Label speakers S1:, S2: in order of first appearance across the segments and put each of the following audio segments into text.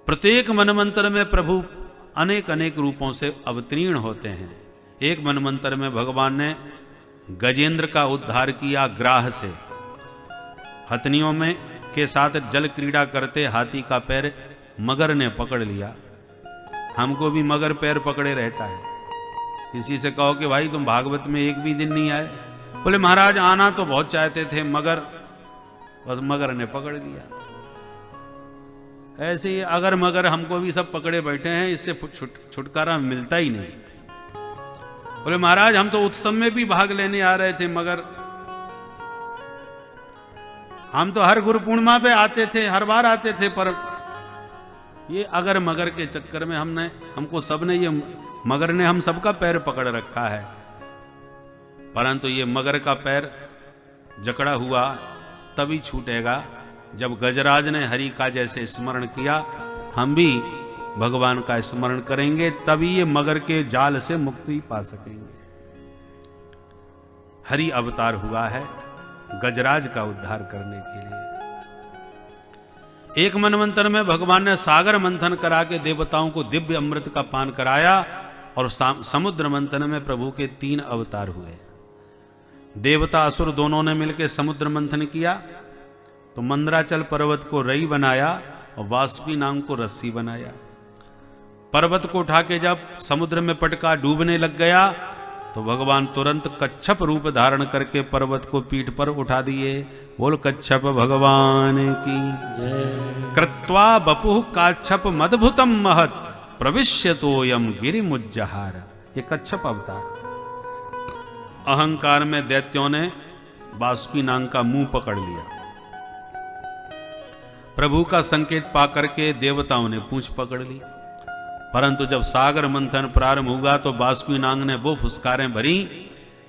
S1: प्रत्येक मनमंत्र में प्रभु अनेक अनेक रूपों से अवतीर्ण होते हैं। एक मनमंत्र में भगवान ने गजेंद्र का उद्धार किया ग्राह से। हथनियों में के साथ जल क्रीड़ा करते हाथी का पैर मगर ने पकड़ लिया। हमको भी मगर पैर पकड़े रहता है। इसी से कहो कि भाई तुम भागवत में एक भी दिन नहीं आए। बोले महाराज आना तो बहुत चाहते थे मगर बस मगर ने पकड़ लिया। ऐसे ही अगर मगर हमको भी सब पकड़े बैठे हैं, इससे छुटकारा मिलता ही नहीं। बोले महाराज हम तो उत्सव में भी भाग लेने आ रहे थे मगर हम तो हर गुरु पूर्णिमा पे आते थे, हर बार आते थे, पर ये अगर मगर के चक्कर में हमको सबने ये मगर ने हम सबका पैर पकड़ रखा है। परंतु ये मगर का पैर जकड़ा हुआ तभी छूटेगा जब गजराज ने हरि का जैसे स्मरण किया। हम भी भगवान का स्मरण करेंगे तभी ये मगर के जाल से मुक्ति पा सकेंगे। हरि अवतार हुआ है गजराज का उद्धार करने के लिए। एक मनवंतर में भगवान ने सागर मंथन करा के देवताओं को दिव्य अमृत का पान कराया और समुद्र मंथन में प्रभु के 3 अवतार हुए। देवता असुर दोनों ने मिलकर समुद्र मंथन किया तो मंदराचल पर्वत को रई बनाया और वासुकी नाग को रस्सी बनाया। पर्वत को उठा के जब समुद्र में पटका डूबने लग गया तो भगवान तुरंत कच्छप रूप धारण करके पर्वत को पीठ पर उठा दिए। बोल कच्छप भगवान की जय। कृत्वा बपुः काच्छप मद्भुतम महत प्रविश्यतोयम गिरिमुज्जहार। ये कच्छप अवतार। अहंकार में दैत्यों ने वासुकी नाग का मुंह पकड़ लिया। प्रभु का संकेत पाकर के देवताओं ने पूंछ पकड़ ली। परंतु जब सागर मंथन प्रारंभ हुआ तो वासुकी नाग ने वो फुसकारें भरी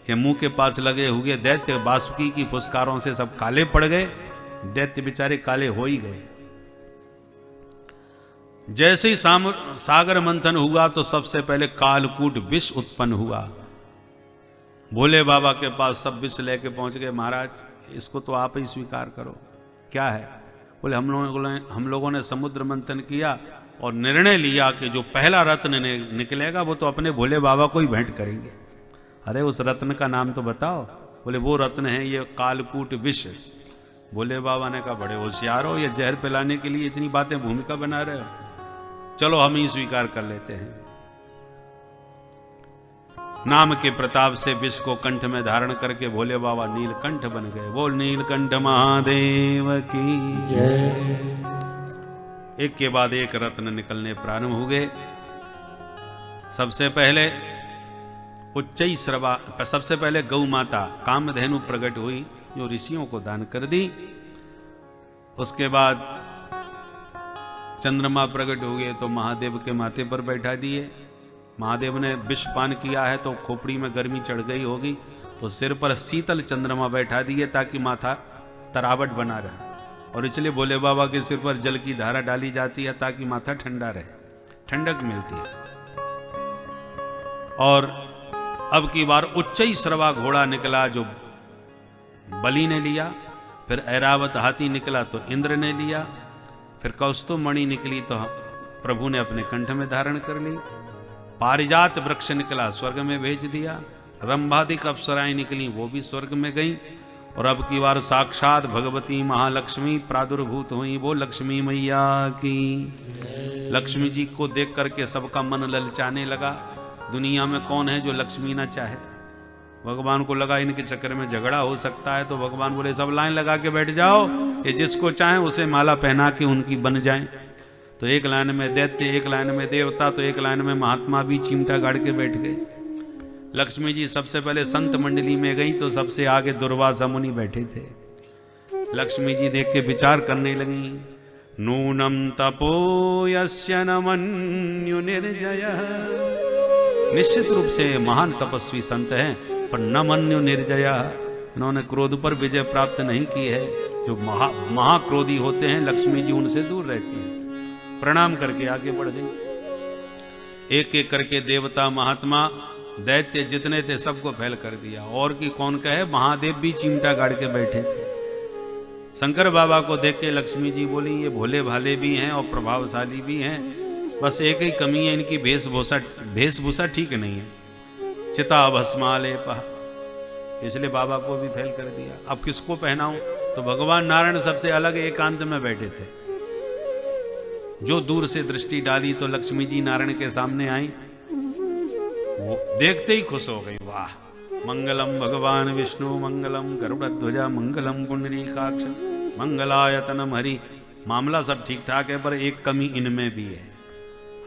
S1: कि मुंह के पास लगे हुए दैत्य वासुकी की फुसकारों से सब काले पड़ गए। दैत्य बेचारे काले हो ही गए। जैसे ही सागर मंथन हुआ तो सबसे पहले कालकूट विष उत्पन्न हुआ। भोले बाबा के पास सब विष लेके पहुंच गए। महाराज इसको तो आप ही स्वीकार करो। क्या है? बोले हम लोगों ने समुद्र मंथन किया और निर्णय लिया कि जो पहला रत्न निकलेगा वो तो अपने भोले बाबा को ही भेंट करेंगे। अरे उस रत्न का नाम तो बताओ। बोले वो रत्न है ये कालकूट विष। भोले बाबा ने कहा बड़े होशियार हो, ये जहर पिलाने के लिए इतनी बातें भूमिका बना रहे हो। चलो हम ही स्वीकार कर लेते हैं। नाम के प्रताप से विष को कंठ में धारण करके भोले बाबा नीलकंठ बन गए। बोल नीलकंठ महादेव की जय। एक के बाद एक रत्न निकलने प्रारंभ हो गए। सबसे पहले सबसे पहले गौ माता कामधेनु प्रकट हुई जो ऋषियों को दान कर दी। उसके बाद चंद्रमा प्रकट हुए तो महादेव के माथे पर बैठा दिए। महादेव ने विष पान किया है तो खोपड़ी में गर्मी चढ़ गई होगी तो सिर पर शीतल चंद्रमा बैठा दिए ताकि माथा तरावट बना रहे। और इसलिए भोले बाबा के सिर पर जल की धारा डाली जाती है ताकि माथा ठंडा रहे, ठंडक मिलती है। और अब की बार उच्चैश्रवा घोड़ा निकला जो बलि ने लिया। फिर ऐरावत हाथी निकला तो इंद्र ने लिया। फिर कौस्तुभ मणि निकली तो प्रभु ने अपने कंठ में धारण कर ली। पारिजात वृक्ष निकला स्वर्ग में भेज दिया। रंभादिक अप्सराएं निकली वो भी स्वर्ग में गईं। और अब की बार साक्षात भगवती महालक्ष्मी प्रादुर्भूत हुई। वो लक्ष्मी मैया की। लक्ष्मी जी को देख करके सबका मन ललचाने लगा। दुनिया में कौन है जो लक्ष्मी ना चाहे। भगवान को लगा इनके चक्कर में झगड़ा हो सकता है तो भगवान बोले सब लाइन लगा के बैठ जाओ, ये जिसको चाहे उसे माला पहना के उनकी बन जाए। तो एक लाइन में दैत्य, एक लाइन में देवता, तो एक लाइन में महात्मा भी चिमटा गाड़ के बैठ गए। लक्ष्मी जी सबसे पहले संत मंडली में गई तो सबसे आगे दुर्वासा मुनि बैठे थे। लक्ष्मी जी देख के विचार करने लगी। नूनम तपो यस्य न मन्यु निर्जय। निश्चित रूप से महान तपस्वी संत हैं पर न मन्यु निर्जय। इन्होंने क्रोध पर विजय प्राप्त नहीं की है। जो महाक्रोधी होते हैं लक्ष्मी जी उनसे दूर रहती हैं। प्रणाम करके आगे बढ़ गई। एक एक करके देवता महात्मा दैत्य जितने थे सबको फैल कर दिया। और की कौन कहे, महादेव भी चिमटा गाड़ के बैठे थे। शंकर बाबा को देख के लक्ष्मी जी बोली ये भोले भाले भी हैं और प्रभावशाली भी हैं, बस एक ही कमी है, इनकी वेशभूषा ठीक नहीं है। चिता भस्मालेपः, इसलिए बाबा को भी फेल कर दिया। अब किसको पहनाऊं? तो भगवान नारायण सबसे अलग एकांत में बैठे थे। जो दूर से दृष्टि डाली तो लक्ष्मी जी नारायण के सामने आई, वो देखते ही खुश हो गई। वाह, मंगलम भगवान विष्णु मंगलम गरुड़ध्वजा मंगलम पुंडरीकाक्ष मंगलायतनम हरि। मामला सब ठीक ठाक है, पर एक कमी इनमें भी है।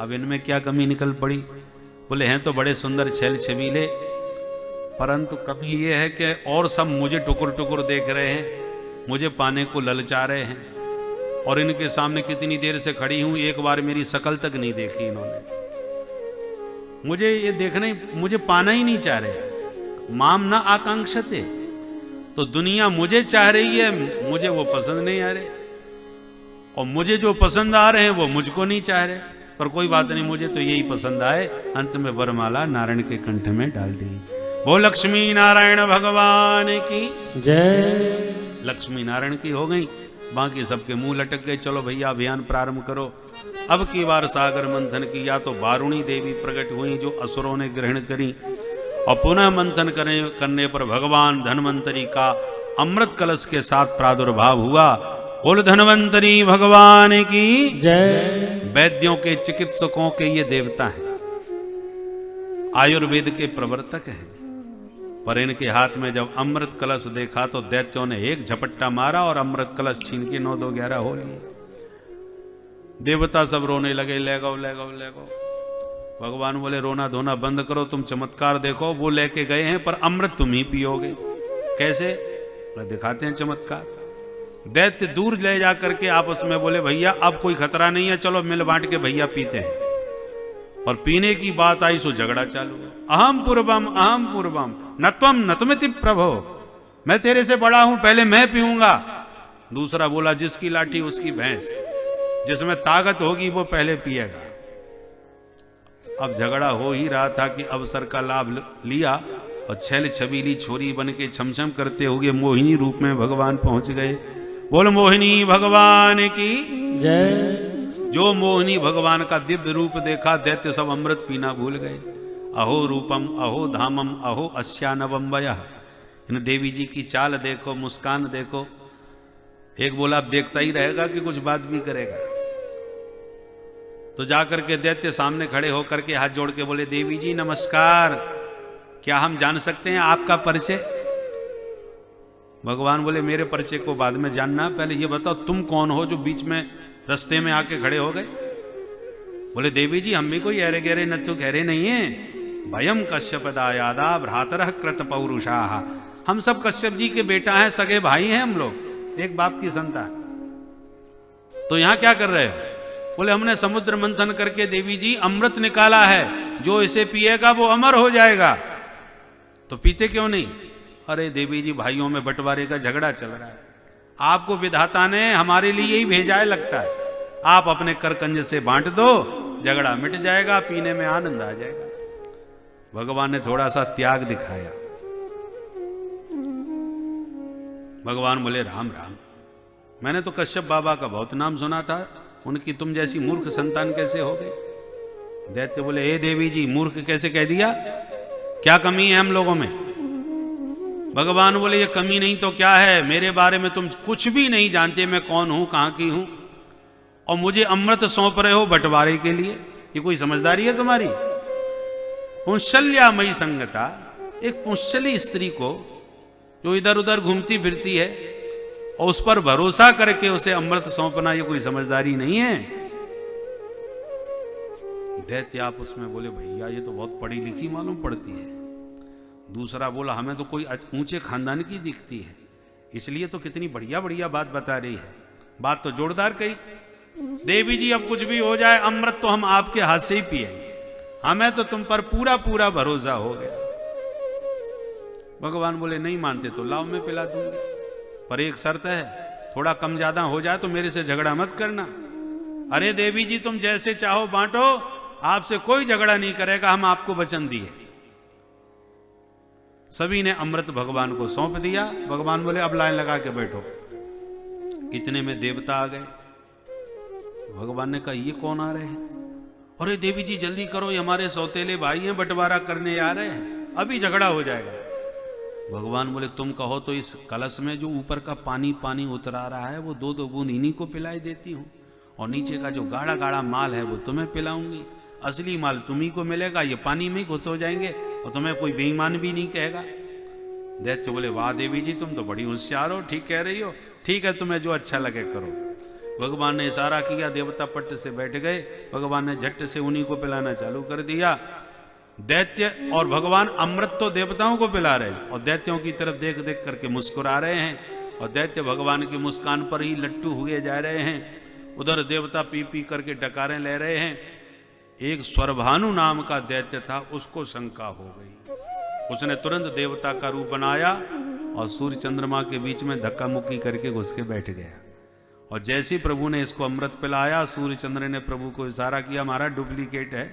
S1: अब इनमें क्या कमी निकल पड़ी? बोले हैं तो बड़े सुंदर छैल छबीले, परंतु कमी ये है कि और सब मुझे टुकुर टुकुर देख रहे हैं, मुझे पाने को ललचा रहे हैं, और इनके सामने कितनी देर से खड़ी हूं, एक बार मेरी शकल तक नहीं देखी इन्होंने। मुझे ये देखना ही, मुझे पाना ही नहीं चाह रहे। माम न आकांक्षते, तो दुनिया मुझे चाह रही है, मुझे वो पसंद नहीं आ रहे, और मुझे जो पसंद आ रहे हैं वो मुझको नहीं चाह रहे। पर कोई बात नहीं, मुझे तो यही पसंद आए। अंत में वरमाला नारायण के कंठ में डाल दी। वो लक्ष्मी नारायण भगवान की जय। लक्ष्मी नारायण की हो गई, बाकी सबके मुंह लटक गए। चलो भैया अभियान प्रारंभ करो। अब की बार सागर मंथन किया तो वारुणी देवी प्रकट हुई, जो असुरों ने ग्रहण करी, और पुनः मंथन करने पर भगवान धन्वंतरी का अमृत कलश के साथ प्रादुर्भाव हुआ। बोल धन्वंतरी भगवान की जय। वैद्यों के, चिकित्सकों के ये देवता हैं, आयुर्वेद के प्रवर्तक हैं, पर इनके हाथ में जब अमृत कलश देखा तो दैत्यों ने एक झपट्टा मारा और अमृत कलश छीन के 9 2 11 हो लिए। देवता सब रोने लगे, ले गो ले गो ले गो। भगवान बोले रोना धोना बंद करो, तुम चमत्कार देखो। वो लेके गए हैं, पर अमृत तुम ही पियोगे। कैसे? दिखाते हैं चमत्कार। दैत्य दूर ले जा करके आपस में बोले भैया अब कोई खतरा नहीं है, चलो मिल बांट के भैया पीते हैं। और पीने की बात आई सो झगड़ा चालू। अहम पूर्वम न त्वम न तुमिति प्रभो, मैं तेरे से बड़ा हूं, पहले मैं पीऊंगा। दूसरा बोला जिसकी लाठी उसकी भैंस, जिसमें ताकत होगी वो पहले पिएगा। अब झगड़ा हो ही रहा था कि अवसर का लाभ लिया और छैल छबीली छोरी बन के छमछम करते हुए मोहिनी रूप में भगवान पहुंच गए। बोल मोहिनी भगवान की जय। जो मोहिनी भगवान का दिव्य रूप देखा, दैत्य सब अमृत पीना भूल गए। अहो रूपम अहो धामम अहो अस्यानवम वयः। इन देवी जी की चाल देखो, मुस्कान देखो। एक बोला अब देखता ही रहेगा कि कुछ बात भी करेगा। तो जाकर के दैत्य सामने खड़े होकर के हाथ जोड़ के बोले देवी जी नमस्कार, क्या हम जान सकते हैं आपका परिचय? भगवान बोले मेरे परिचय को बाद में जानना, पहले ये बताओ तुम कौन हो जो बीच में रास्ते में आके खड़े हो गए? बोले देवी जी हम भी कोई ऐरे गहरे नथु गहरे नहीं है। भयम कश्यप दायादा भ्रातरः कृत पौरुषाः। हम सब कश्यप जी के बेटा हैं, सगे भाई हैं हम लोग, एक बाप की संतान। तो यहां क्या कर रहे हो? बोले हमने समुद्र मंथन करके देवी जी अमृत निकाला है, जो इसे पिएगा वो अमर हो जाएगा। तो पीते क्यों नहीं? अरे देवी जी भाइयों में बंटवारे का झगड़ा चल रहा है, आपको विधाता ने हमारे लिए ही भेजा है लगता है। आप अपने करकंज से बांट दो, झगड़ा मिट जाएगा, पीने में आनंद आ जाएगा। भगवान ने थोड़ा सा त्याग दिखाया। भगवान बोले राम राम, मैंने तो कश्यप बाबा का बहुत नाम सुना था, उनकी तुम जैसी मूर्ख संतान कैसे हो गई? दैत्य बोले हे देवी जी मूर्ख कैसे कह दिया? क्या कमी है हम लोगों में? भगवान बोले ये कमी नहीं तो क्या है, मेरे बारे में तुम कुछ भी नहीं जानते, मैं कौन हूं, कहां की हूं, और मुझे अमृत सौंप रहे हो बंटवारे के लिए। ये कोई समझदारी है तुम्हारी? पुंशल्यामयी संगता, एक पुंशली स्त्री को जो इधर उधर घूमती फिरती है और उस पर भरोसा करके उसे अमृत सौंपना, ये कोई समझदारी नहीं है। दैत्य आप उसमें बोले भैया ये तो बहुत पढ़ी लिखी मालूम पड़ती है। दूसरा बोला हमें तो कोई ऊंचे खानदान की दिखती है, इसलिए तो कितनी बढ़िया बढ़िया बात बता रही है। बात तो जोरदार कही। देवी जी अब कुछ भी हो जाए, अमृत तो हम आपके हाथ से ही पिएंगे, हमें तो तुम पर पूरा पूरा भरोसा हो गया। भगवान बोले नहीं मानते तो लाओ मैं पिला दूंगी, पर एक शर्त है, थोड़ा कम ज्यादा हो जाए तो मेरे से झगड़ा मत करना। अरे देवी जी तुम जैसे चाहो बांटो, आपसे कोई झगड़ा नहीं करेगा, हम आपको वचन दिए। सभी ने अमृत भगवान को सौंप दिया। भगवान बोले अब लाइन लगा के बैठो। इतने में देवता आ गए। भगवान ने कहा ये कौन आ रहे हैं? अरे देवी जी जल्दी करो, ये हमारे सौतेले भाई हैं, बंटवारा करने आ रहे हैं, अभी झगड़ा हो जाएगा। भगवान बोले तुम कहो तो इस कलश में जो ऊपर का पानी पानी उतरा रहा है वो दो दो बूंद इन्हीं को पिलाई देती हूँ, और नीचे का जो गाढ़ा गाढ़ा माल है वो तुम्हें पिलाऊंगी, असली माल तुम्ही को मिलेगा, ये पानी में घुस हो जाएंगे और तुम्हें कोई बेईमान भी नहीं कहेगा। दैत्य बोले वाह देवी जी तुम तो बड़ी होशियार हो, ठीक कह रही हो, ठीक है तुम्हें जो अच्छा लगे करो। भगवान ने इशारा किया, देवता पट्ट से बैठ गए, भगवान ने झट से उन्हीं को पिलाना चालू कर दिया। दैत्य और भगवान अमृत तो देवताओं को पिला रहे हैं और दैत्यों की तरफ देख देख करके मुस्कुरा रहे हैं, और दैत्य भगवान की मुस्कान पर ही लट्टू हुए जा रहे हैं। उधर देवता पी पी करके डकारें ले रहे हैं। एक स्वरभानु नाम का दैत्य था, उसको शंका हो गई, उसने तुरंत देवता का रूप बनाया और सूर्य चंद्रमा के बीच में धक्का मुक्की करके घुस के बैठ गया। और जैसे ही प्रभु ने इसको अमृत पिलाया, सूर्य चंद्र ने प्रभु को इशारा किया हमारा डुप्लीकेट है,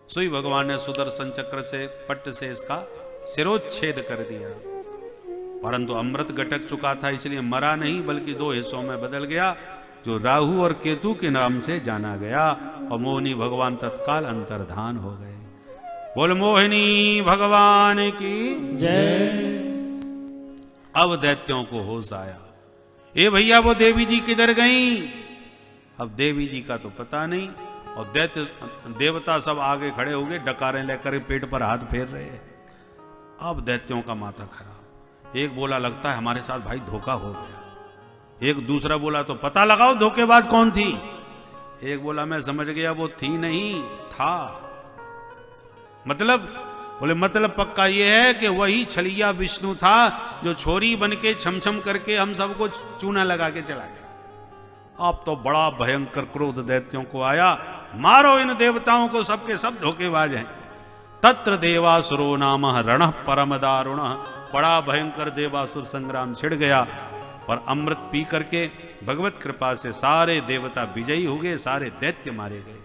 S1: सोई भगवान ने सुदर्शन चक्र से पट्ट से इसका सिरोच्छेद कर दिया। परंतु अमृत गटक चुका था, इसलिए मरा नहीं बल्कि दो हिस्सों में बदल गया, जो राहु और केतु के नाम से जाना गया, और मोहिनी भगवान तत्काल अंतर्धान हो गए। बोल मोहिनी भगवान की जय। अब दैत्यों को होश आया, ए भैया वो देवी जी किधर गई? अब देवी जी का तो पता नहीं, और दैत्य देवता सब आगे खड़े हो गए, डकारें लेकर पेट पर हाथ फेर रहे। अब दैत्यों का माथा खराब। एक बोला लगता है हमारे साथ भाई धोखा हो गया, एक दूसरा बोला तो पता लगाओ धोखेबाज कौन थी, एक बोला मैं समझ गया वो थी नहीं था। मतलब बोले मतलब पक्का ये है कि वही छलिया विष्णु था जो छोरी बन के छमछम करके हम सबको चूना लगा के चला गया। अब तो बड़ा भयंकर क्रोध दैत्यों को आया, मारो इन देवताओं को, सबके सब धोखेबाज हैं। तत्र देवासुरो नाम रणः परम दारुण, बड़ा भयंकर देवासुर संग्राम छिड़ गया। पर अमृत पी करके भगवत कृपा से सारे देवता विजयी हो गए, सारे दैत्य मारे गए।